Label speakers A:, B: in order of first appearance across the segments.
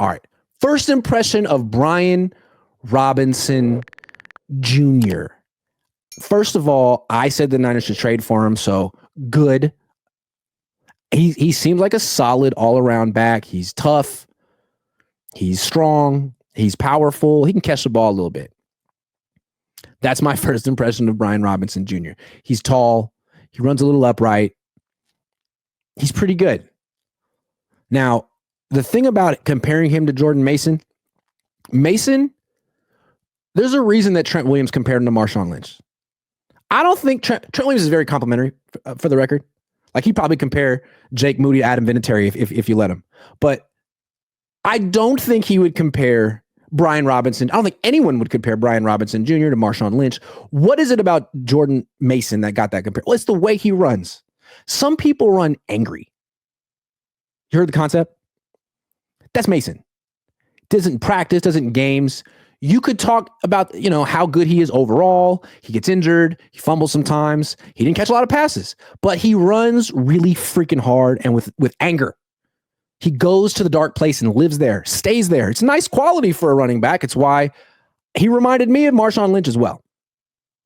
A: All right. First impression of Brian Robinson Jr. First of all, I said the Niners should trade for him, so good. He seems like a solid all-around back. He's tough. He's strong. He's powerful. He can catch the ball a little bit. That's my first impression of Brian Robinson Jr. He's tall. He runs a little upright. He's pretty good. Now, the thing about comparing him to Jordan Mason, there's a reason that Trent Williams compared him to Marshawn Lynch. I don't think Trent Williams is very complimentary, for the record. Like, he'd probably compare Jake Moody to Adam Vinatieri if you let him. But I don't think he would compare Brian Robinson. I don't think anyone would compare Brian Robinson Jr. to Marshawn Lynch. What is it about Jordan Mason that got that compared? Well, it's the way he runs. Some people run angry. You heard the concept? That's Mason. Doesn't practice, doesn't games. You could talk about, how good he is overall. He gets injured. He fumbles sometimes. He didn't catch a lot of passes, but he runs really freaking hard and with anger. He goes to the dark place and lives there, stays there. It's a nice quality for a running back. It's why he reminded me of Marshawn Lynch as well.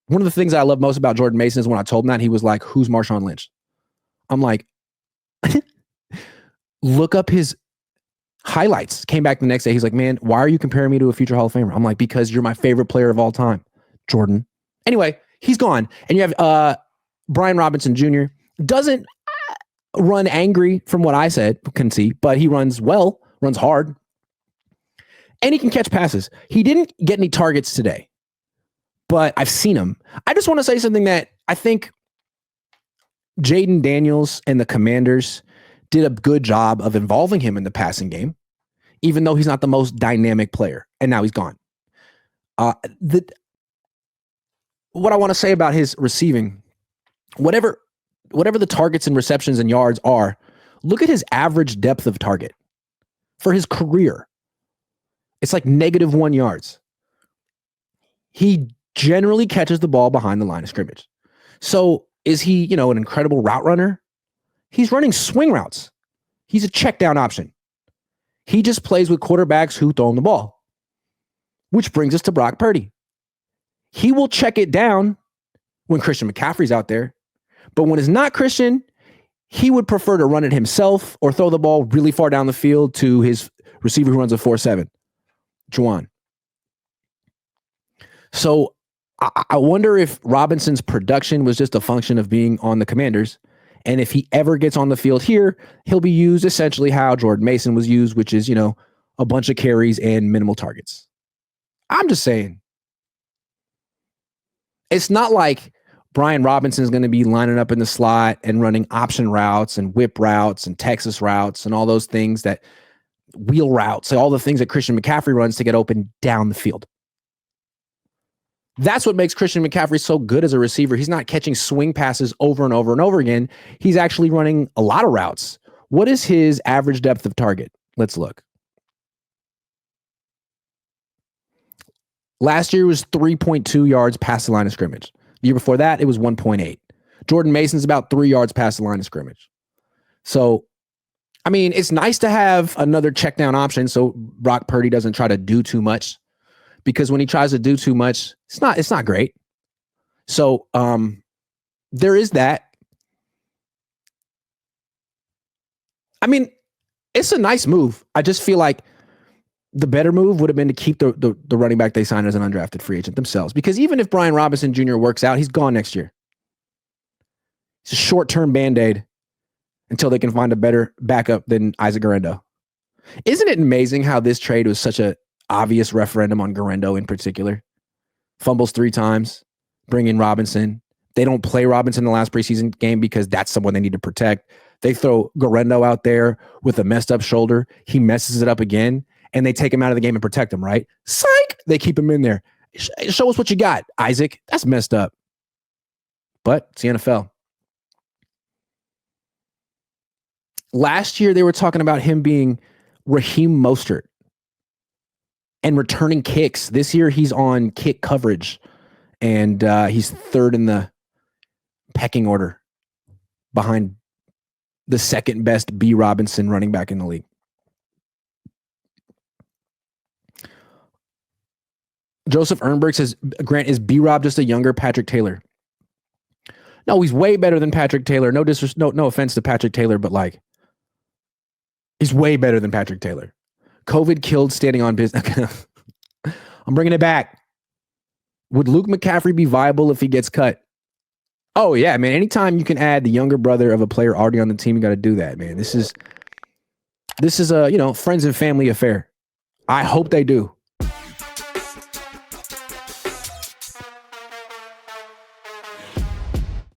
A: One of the things I love most about Jordan Mason is when I told him that, he was like, "Who's Marshawn Lynch?" I'm like, look up his highlights. Came back the next day. He's like, "Man, why are you comparing me to a future Hall of Famer?" I'm like, "Because you're my favorite player of all time, Jordan." Anyway, he's gone. And you have Brian Robinson Jr. Doesn't run angry from what I can see, but he runs well, runs hard, and he can catch passes. He didn't get any targets today, but I've seen him. I just want to say something that I think Jaden Daniels and the Commanders did a good job of involving him in the passing game, even though he's not the most dynamic player, and now he's gone. What I want to say about his receiving, whatever the targets and receptions and yards are, look at his average depth of target for his career. It's like -1 yards. He generally catches the ball behind the line of scrimmage. So is he, an incredible route runner? He's running swing routes. He's a check down option. He just plays with quarterbacks who throw him the ball, which brings us to Brock Purdy. He will check it down when Christian McCaffrey's out there. But when it's not Christian, he would prefer to run it himself or throw the ball really far down the field to his receiver who runs a 4.7, Juwan. So I wonder if Robinson's production was just a function of being on the Commanders. And if he ever gets on the field here, he'll be used essentially how Jordan Mason was used, which is, a bunch of carries and minimal targets. I'm just saying. It's not like Brian Robinson is going to be lining up in the slot and running option routes and whip routes and Texas routes and all those things, that wheel routes, all the things that Christian McCaffrey runs to get open down the field. That's what makes Christian McCaffrey so good as a receiver. He's not catching swing passes over and over and over again. He's actually running a lot of routes. What is his average depth of target? Let's look. Last year was 3.2 yards past the line of scrimmage. The year before that, it was 1.8. Jordan Mason's about 3 yards past the line of scrimmage. So, it's nice to have another check down option so Brock Purdy doesn't try to do too much, because when he tries to do too much, it's not great. So, there is that. It's a nice move. I just feel like the better move would have been to keep the running back they signed as an undrafted free agent themselves. Because even if Brian Robinson Jr. works out, he's gone next year. It's a short-term Band-Aid until they can find a better backup than Isaac Guerendo. Isn't it amazing how this trade was such a obvious referendum on Guerendo in particular? Fumbles 3 times, bring in Robinson. They don't play Robinson in the last preseason game because that's someone they need to protect. They throw Guerendo out there with a messed up shoulder. He messes it up again, and they take him out of the game and protect him, right? Psych! They keep him in there. Show us what you got, Isaac. That's messed up. But it's the NFL. Last year, they were talking about him being Raheem Mostert and returning kicks. This year, he's on kick coverage, and he's third in the pecking order behind the second best B. Robinson running back in the league. Joseph Ernberg says, Grant, is B-Rob just a younger Patrick Taylor? No, he's way better than Patrick Taylor. No offense to Patrick Taylor, but like, he's way better than Patrick Taylor. COVID killed standing on business. I'm bringing it back. Would Luke McCaffrey be viable if he gets cut? Oh, yeah, man. Anytime you can add the younger brother of a player already on the team, you got to do that, man. This is a, friends and family affair. I hope they do.